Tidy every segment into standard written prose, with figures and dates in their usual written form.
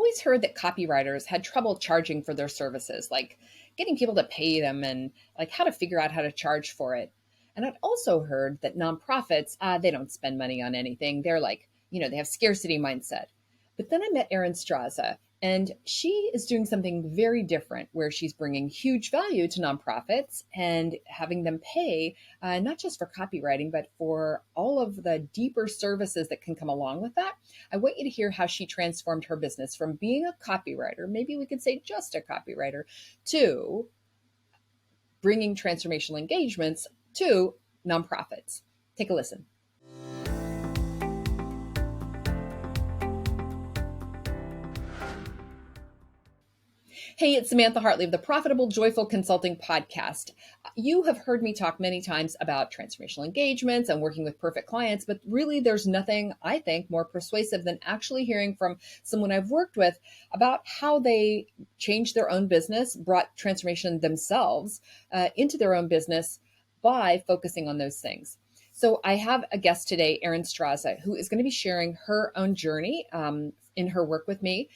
always heard that copywriters had trouble charging for their services, like getting people to pay them and like how to figure out how to charge for it. And I'd also heard that nonprofits, they don't spend money on anything. They're like, they have scarcity mindset. But then I met Erin Straza, and she is doing something very different where she's bringing huge value to nonprofits and having them pay not just for copywriting, but for all of the deeper services that can come along with that. I want you to hear how she transformed her business from being a copywriter, maybe we could say just a copywriter, to bringing transformational engagements to nonprofits. Take a listen. Hey, it's Samantha Hartley of the Profitable Joyful Consulting Podcast. You have heard me talk many times about transformational engagements and working with perfect clients, but really there's nothing, I think, more persuasive than actually hearing from someone I've worked with about how they changed their own business, brought transformation themselves into their own business by focusing on those things. So I have a guest today, Erin Straza, who is going to be sharing her own journey in her work with me.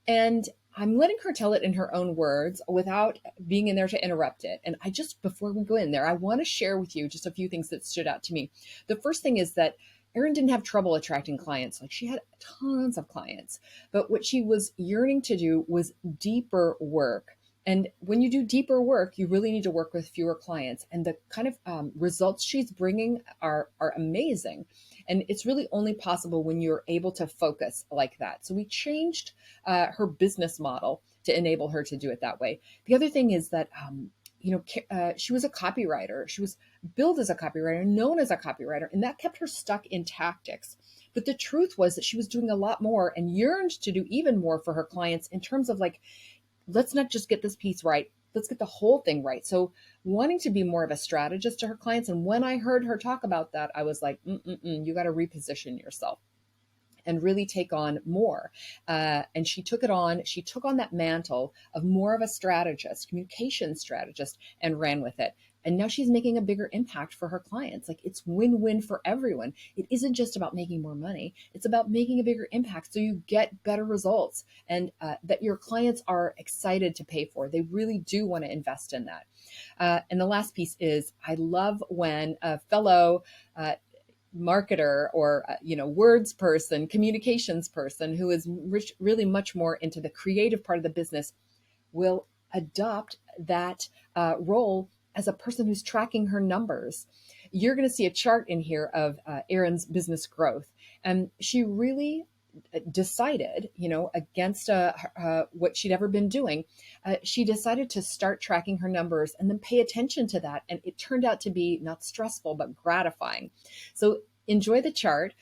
And I'm letting her tell it in her own words without being in there to interrupt it. And before we go in there, I want to share with you just a few things that stood out to me. The first thing is that Erin didn't have trouble attracting clients. Like, she had tons of clients, but what she was yearning to do was deeper work. And when you do deeper work, you really need to work with fewer clients. And the kind of results she's bringing are amazing. And it's really only possible when you're able to focus like that. So we changed her business model to enable her to do it that way. The other thing is that, she was a copywriter. She was billed as a copywriter, known as a copywriter, and that kept her stuck in tactics. But the truth was that she was doing a lot more and yearned to do even more for her clients in terms of like, let's not just get this piece right. Let's get the whole thing right. So wanting to be more of a strategist to her clients. And when I heard her talk about that, I was like, you got to reposition yourself and really take on more. And she took it on. She took on that mantle of more of a strategist, communication strategist, and ran with it. And now she's making a bigger impact for her clients. Like, it's win-win for everyone. It isn't just about making more money. It's about making a bigger impact so you get better results and that your clients are excited to pay for. They really do want to invest in that. And the last piece is, I love when a fellow marketer or words person, communications person who is really much more into the creative part of the business will adopt that role as a person who's tracking her numbers. You're going to see a chart in here of Erin's business growth. And she really decided, against what she'd ever been doing, she decided to start tracking her numbers and then pay attention to that. And it turned out to be not stressful, but gratifying. So enjoy the chart,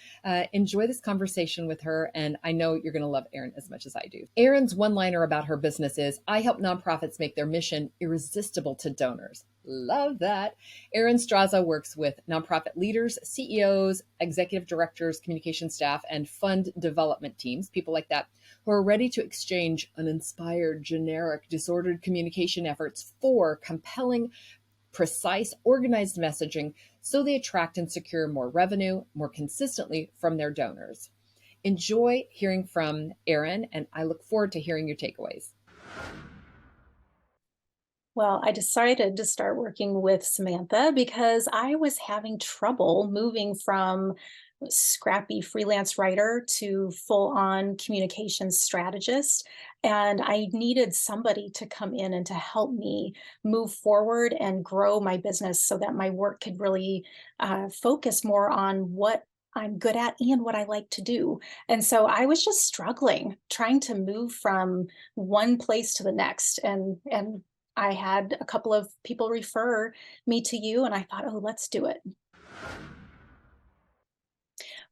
enjoy this conversation with her, and I know you're going to love Erin as much as I do. Erin's one-liner about her business is, I help nonprofits make their mission irresistible to donors. Love that. Erin Straza works with nonprofit leaders, CEOs, executive directors, communication staff, and fund development teams, people like that, who are ready to exchange uninspired, generic, disordered communication efforts for compelling, precise, organized messaging so they attract and secure more revenue more consistently from their donors. Enjoy hearing from Erin, and I look forward to hearing your takeaways. Well, I decided to start working with Samantha because I was having trouble moving from scrappy freelance writer to full-on communications strategist. And I needed somebody to come in and to help me move forward and grow my business so that my work could really focus more on what I'm good at and what I like to do. And so I was just struggling, trying to move from one place to the next. And I had a couple of people refer me to you, and I thought, oh, let's do it.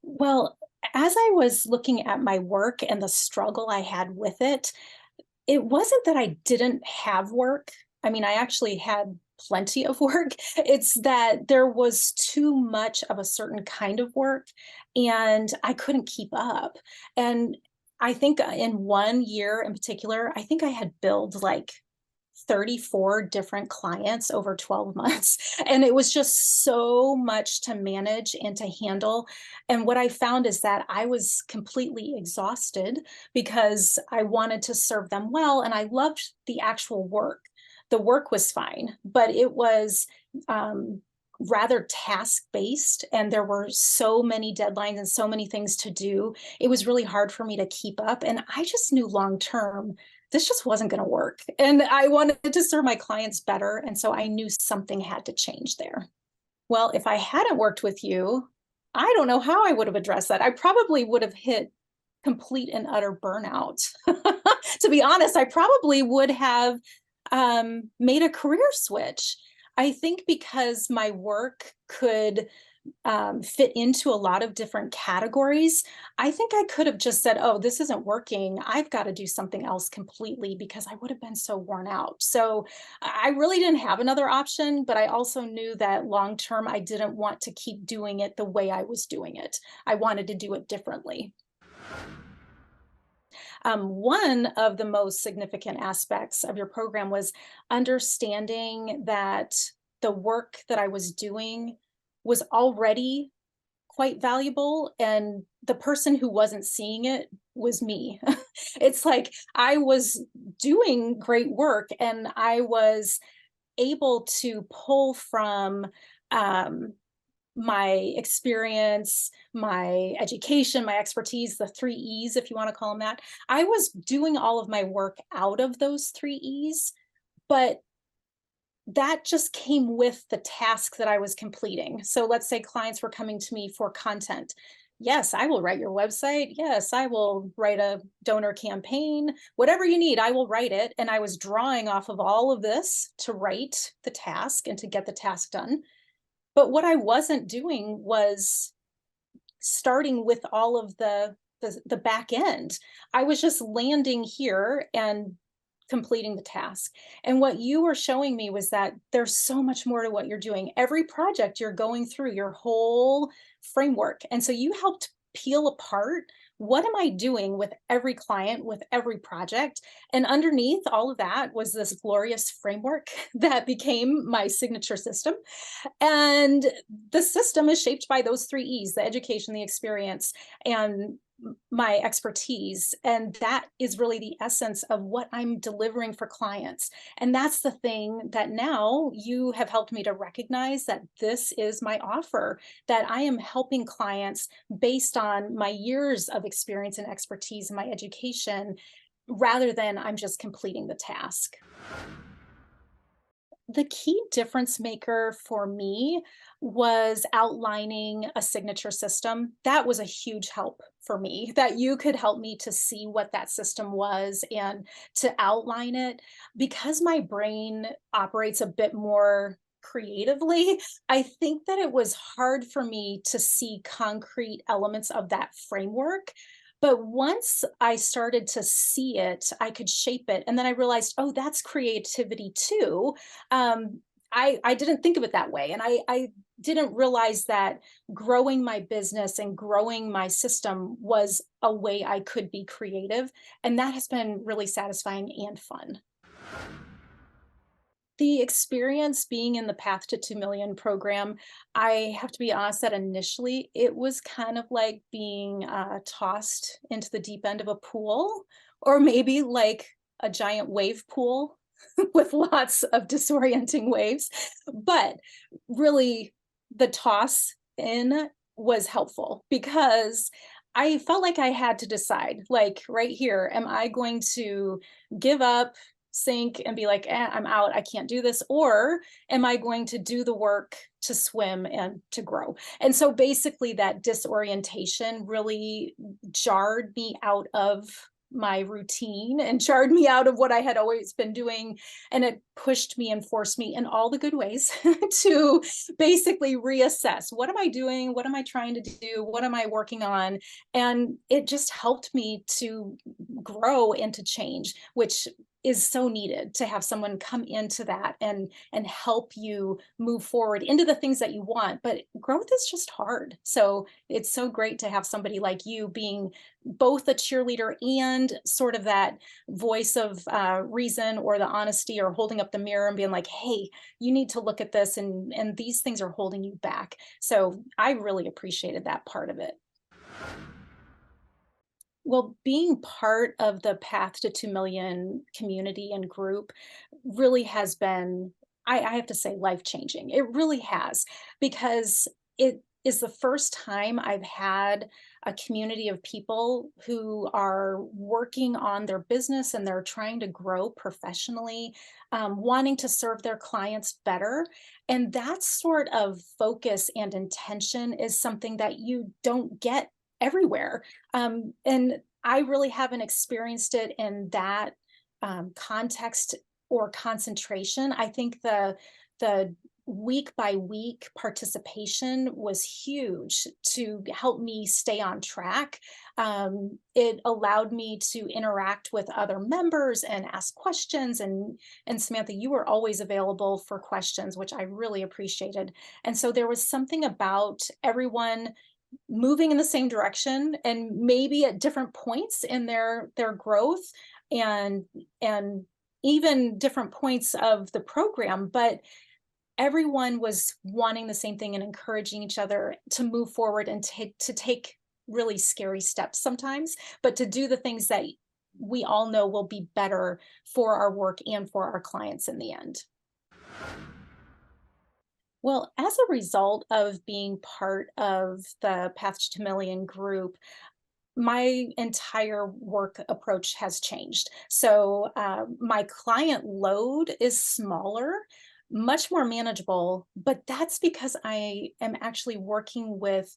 Well, as I was looking at my work and the struggle I had with it, it wasn't that I didn't have work. I mean, I actually had plenty of work. It's that there was too much of a certain kind of work and I couldn't keep up. And I think in one year in particular, I think I had billed like 34 different clients over 12 months. And it was just so much to manage and to handle. And what I found is that I was completely exhausted because I wanted to serve them well. And I loved the actual work. The work was fine, but it was rather task based. And there were so many deadlines and so many things to do. It was really hard for me to keep up. And I just knew long term this just wasn't going to work. And I wanted to serve my clients better. And so I knew something had to change there. Well, if I hadn't worked with you, I don't know how I would have addressed that. I probably would have hit complete and utter burnout. To be honest, I probably would have made a career switch. I think because my work could fit into a lot of different categories, I think I could have just said, oh, this isn't working. I've got to do something else completely because I would have been so worn out. So I really didn't have another option, but I also knew that long term, I didn't want to keep doing it the way I was doing it. I wanted to do it differently. One of the most significant aspects of your program was understanding that the work that I was doing was already quite valuable, and the person who wasn't seeing it was me. It's like I was doing great work and I was able to pull from my experience, my education, my expertise, the 3 E's, if you want to call them that. I was doing all of my work out of those 3 E's, but that just came with the task that I was completing. So let's say clients were coming to me for content. Yes, I will write your website. Yes, I will write a donor campaign. Whatever you need, I will write it. And I was drawing off of all of this to write the task and to get the task done. But what I wasn't doing was starting with all of the back end. I was just landing here and completing the task. And what you were showing me was that there's so much more to what you're doing. Every project you're going through your whole framework. And so you helped peel apart what am I doing with every client, with every project? And underneath all of that was this glorious framework that became my signature system. And the system is shaped by those 3 E's: the education, the experience, and my expertise. And that is really the essence of what I'm delivering for clients. And that's the thing that now you have helped me to recognize, that this is my offer, that I am helping clients based on my years of experience and expertise and my education, rather than I'm just completing the task. The key difference maker for me was outlining a signature system. That was a huge help for me, that you could help me to see what that system was and to outline it. Because my brain operates a bit more creatively, I think that it was hard for me to see concrete elements of that framework. But once I started to see it, I could shape it. And then I realized, oh, that's creativity too. I didn't think of it that way. And I didn't realize that growing my business and growing my system was a way I could be creative. And that has been really satisfying and fun. The experience being in the Path to 2 Million program, I have to be honest that initially it was kind of like being tossed into the deep end of a pool, or maybe like a giant wave pool with lots of disorienting waves. But really, the toss in was helpful because I felt like I had to decide, like right here, am I going to give up, sink, and be like, I'm out, I can't do this? Or am I going to do the work to swim and to grow? And so basically, that disorientation really jarred me out of my routine and jarred me out of what I had always been doing. And it pushed me and forced me in all the good ways to basically reassess, what am I doing? What am I trying to do? What am I working on? And it just helped me to grow and to change, which is so needed to have someone come into that and help you move forward into the things that you want. But growth is just hard. So it's so great to have somebody like you being both a cheerleader and sort of that voice of reason, or the honesty, or holding up the mirror and being like, hey, you need to look at this, and these things are holding you back. So I really appreciated that part of it. Well, being part of the Path to 2 Million community and group really has been, I have to say, life changing. It really has, because it is the first time I've had a community of people who are working on their business and they're trying to grow professionally, wanting to serve their clients better. And that sort of focus and intention is something that you don't get everywhere. And I really haven't experienced it in that context or concentration. I think the week by week participation was huge to help me stay on track. It allowed me to interact with other members and ask questions. And Samantha, you were always available for questions, which I really appreciated. And so there was something about everyone moving in the same direction, and maybe at different points in their growth, and and even different points of the program, but everyone was wanting the same thing and encouraging each other to move forward and take really scary steps sometimes, but to do the things that we all know will be better for our work and for our clients in the end. Well, as a result of being part of the Path to Million group, my entire work approach has changed. So my client load is smaller, much more manageable, but that's because I am actually working with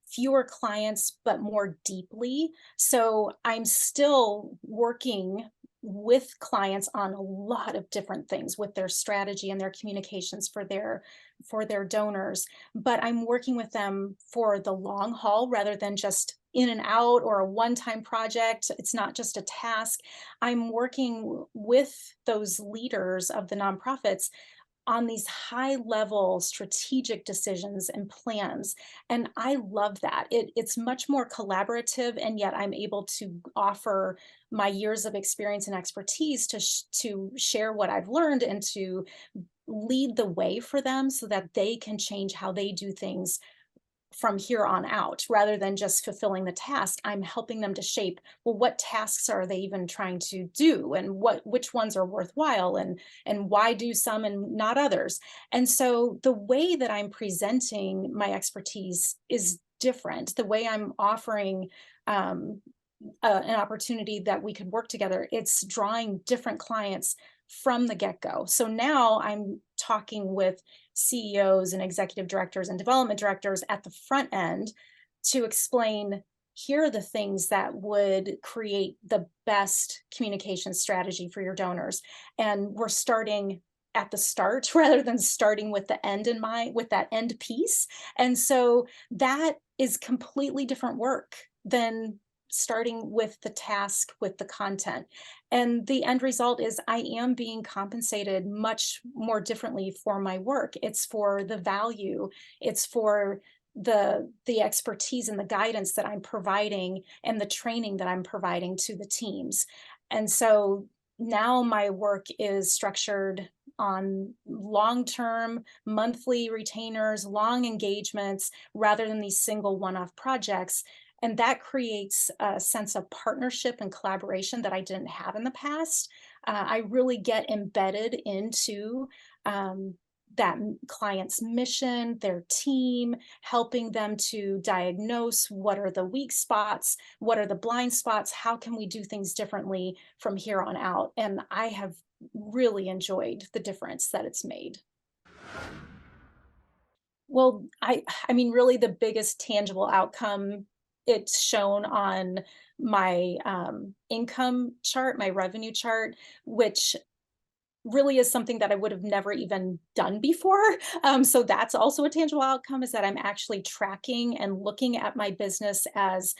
fewer clients, but more deeply. So I'm still working with clients on a lot of different things with their strategy and their communications for their donors, but I'm working with them for the long haul rather than just in and out or a one-time project. It's not just a task. I'm working with those leaders of the nonprofits on these high level strategic decisions and plans. And I love that. It's much more collaborative, and yet I'm able to offer my years of experience and expertise to share what I've learned and to lead the way for them so that they can change how they do things from here on out. Rather than just fulfilling the task, I'm helping them to shape, well, what tasks are they even trying to do, and which ones are worthwhile, and why do some and not others. And so the way that I'm presenting my expertise is different. The way I'm offering an opportunity that we could work together, it's drawing different clients from the get-go. So now I'm talking with CEOs and executive directors and development directors at the front end to explain, here are the things that would create the best communication strategy for your donors. And we're starting at the start rather than starting with the end in mind, with that end piece. And so that is completely different work than starting with the task, with the content. And the end result is I am being compensated much more differently for my work. It's for the value, it's for the expertise and the guidance that I'm providing and the training that I'm providing to the teams. And so now my work is structured on long-term monthly retainers, long engagements, rather than these single one-off projects. And that creates a sense of partnership and collaboration that I didn't have in the past. I really get embedded into that client's mission, their team, helping them to diagnose what are the weak spots, what are the blind spots, how can we do things differently from here on out. And I have really enjoyed the difference that it's made. Well, I mean, really the biggest tangible outcome, it's shown on my income chart, my revenue chart, which really is something that I would have never even done before. So that's also a tangible outcome, is that I'm actually tracking and looking at my business as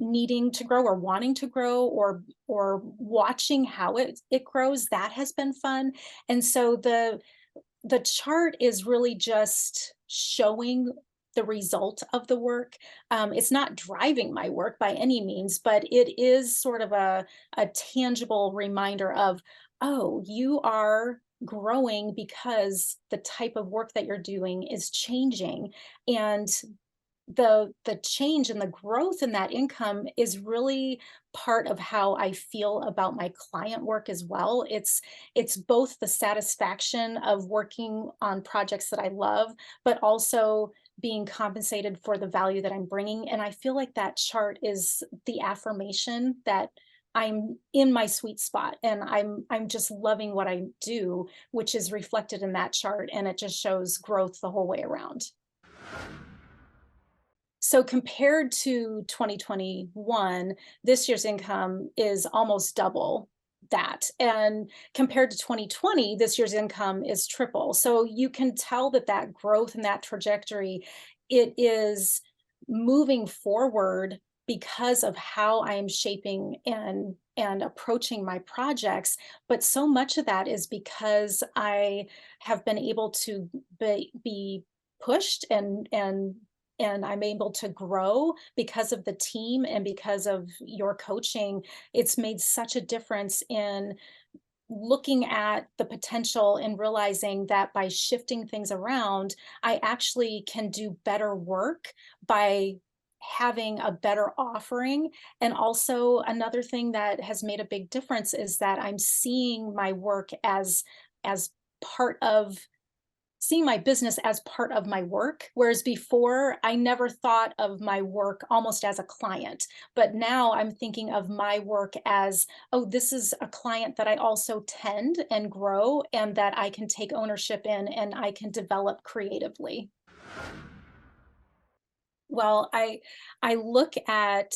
needing to grow or wanting to grow, or watching how it grows, that has been fun. And so the chart is really just showing the result of the work. It's not driving my work by any means, but it is sort of a tangible reminder of, oh, you are growing because the type of work that you're doing is changing. And the change and the growth in that income is really part of how I feel about my client work as well. It's both the satisfaction of working on projects that I love, but also being compensated for the value that I'm bringing. And I feel like that chart is the affirmation that I'm in my sweet spot, and I'm just loving what I do, which is reflected in that chart, and it just shows growth the whole way around. So compared to 2021, this year's income is almost double that. And compared to 2020, this year's income is triple. So you can tell that that growth and that trajectory, it is moving forward because of how I am shaping and approaching my projects. But so much of that is because I have been able to be pushed and I'm able to grow because of the team and because of your coaching. It's made such a difference in looking at the potential and realizing that by shifting things around, I actually can do better work by having a better offering. And also, another thing that has made a big difference is that I'm seeing my work as part of seeing my business as part of my work, whereas before I never thought of my work almost as a client. But now I'm thinking of my work as, oh, this is a client that I also tend and grow and that I can take ownership in and I can develop creatively. Well, I look at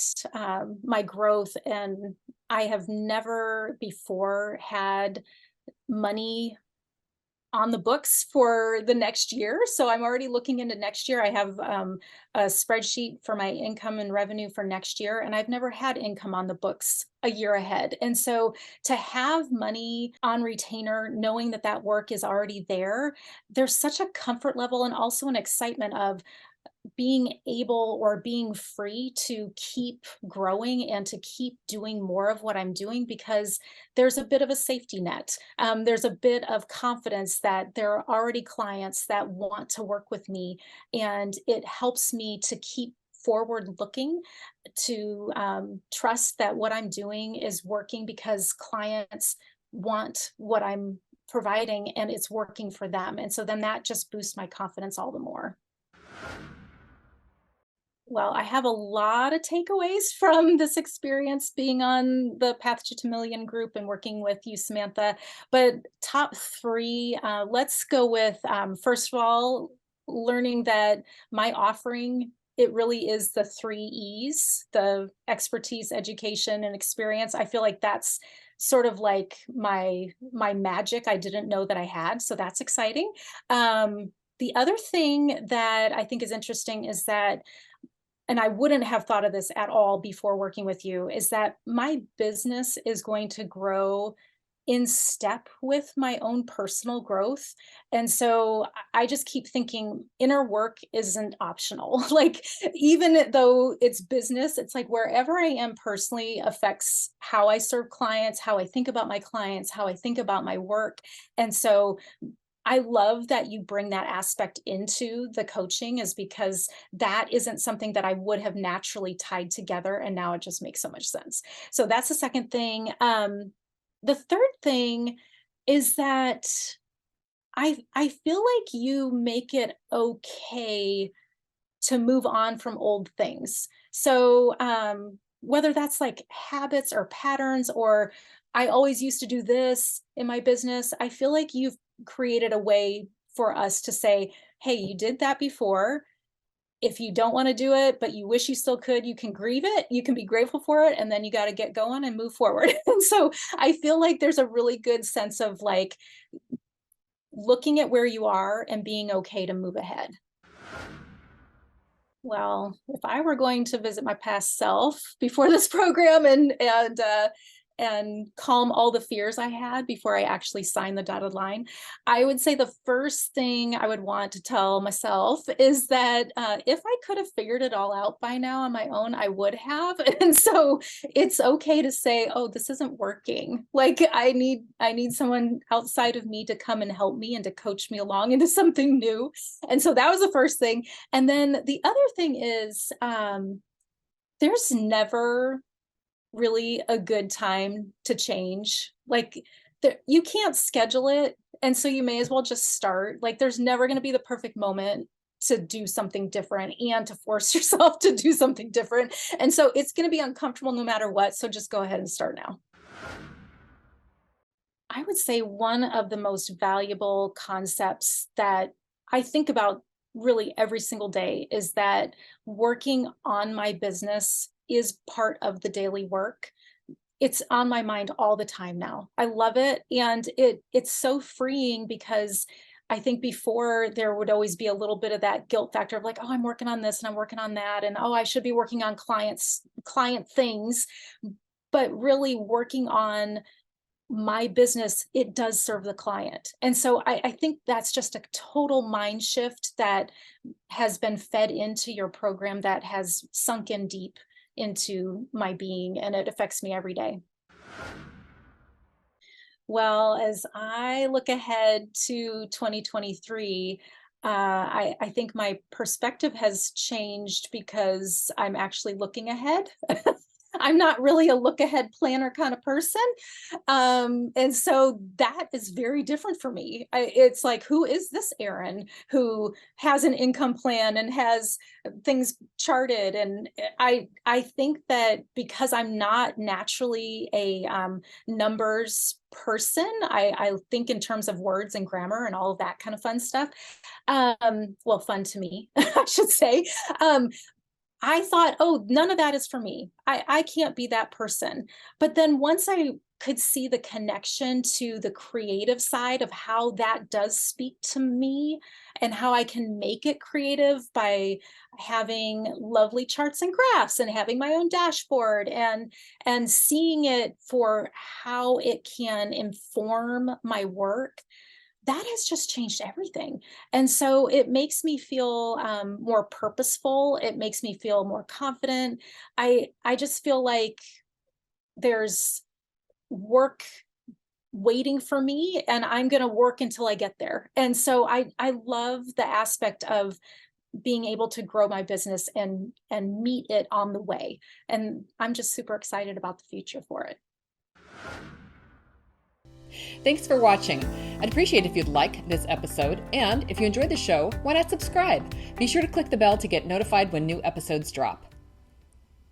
my growth, and I have never before had money on the books for the next year. So I'm already looking into next year. I have a spreadsheet for my income and revenue for next year, and I've never had income on the books a year ahead. And so to have money on retainer, knowing that that work is already there, there's such a comfort level and also an excitement of being able or being free to keep growing and to keep doing more of what I'm doing, because there's a bit of a safety net. There's a bit of confidence that there are already clients that want to work with me, and it helps me to keep forward looking, to trust that what I'm doing is working because clients want what I'm providing and it's working for them. And so then that just boosts my confidence all the more. Well, I have a lot of takeaways from this experience being on the Path to 2 Million group and working with you, Samantha. But top three, let's go with first of all, learning that my offering, it really is the 3 E's: the expertise, education, and experience. I feel like that's sort of like my magic I didn't know that I had. So that's exciting. The other thing that I think is interesting is that, and I wouldn't have thought of this at all before working with you, is that my business is going to grow in step with my own personal growth. And so I just keep thinking inner work isn't optional. Like, even though it's business, it's like wherever I am personally affects how I serve clients, how I think about my clients, how I think about my work. And so I love that you bring that aspect into the coaching, is because that isn't something that I would have naturally tied together. And now it just makes so much sense. So that's the second thing. The third thing is that I feel like you make it okay to move on from old things. So whether that's like habits or patterns, or I always used to do this in my business, I feel like you've created a way for us to say, hey, you did that before. If you don't want to do it, but you wish you still could, you can grieve it, you can be grateful for it, and then you got to get going and move forward. And so I feel like there's a really good sense of like looking at where you are and being okay to move ahead. Well, if I were going to visit my past self before this program and calm all the fears I had before I actually signed the dotted line, I would say the first thing I would want to tell myself is that if I could have figured it all out by now on my own, I would have. And so it's okay to say, "Oh, this isn't working. Like I need someone outside of me to come and help me and to coach me along into something new." And so that was the first thing. And then the other thing is, there's never really a good time to change. Like, you can't schedule it, and so you may as well just start. Like, there's never going to be the perfect moment to do something different and to force yourself to do something different. And so it's going to be uncomfortable no matter what. So just go ahead and start now. I would say one of the most valuable concepts that I think about really every single day is that working on my business is part of the daily work. It's on my mind all the time now. I love it, and it's so freeing because I think before there would always be a little bit of that guilt factor of like, oh, I'm working on this and I'm working on that, and oh, I should be working on client things. But really working on my business, it does serve the client. And so I think that's just a total mind shift that has been fed into your program that has sunk in deep into my being, and it affects me every day. Well, as I look ahead to 2023, I think my perspective has changed because I'm actually looking ahead. I'm not really a look ahead planner kind of person. And so that is very different for me. It's like, who is this Erin who has an income plan and has things charted? And I think that because I'm not naturally a numbers person, I think in terms of words and grammar and all of that kind of fun stuff. Well, fun to me, I should say. Um, I thought, "Oh, none of that is for me. I can't be that person." But then once I could see the connection to the creative side of how that does speak to me and how I can make it creative by having lovely charts and graphs and having my own dashboard and seeing it for how it can inform my work, that has just changed everything. And so it makes me feel more purposeful. It makes me feel more confident. I just feel like there's work waiting for me, and I'm going to work until I get there. And so I love the aspect of being able to grow my business and meet it on the way. And I'm just super excited about the future for it. Thanks for watching. I'd appreciate if you'd like this episode, and if you enjoyed the show, why not subscribe? Be sure to click the bell to get notified when new episodes drop.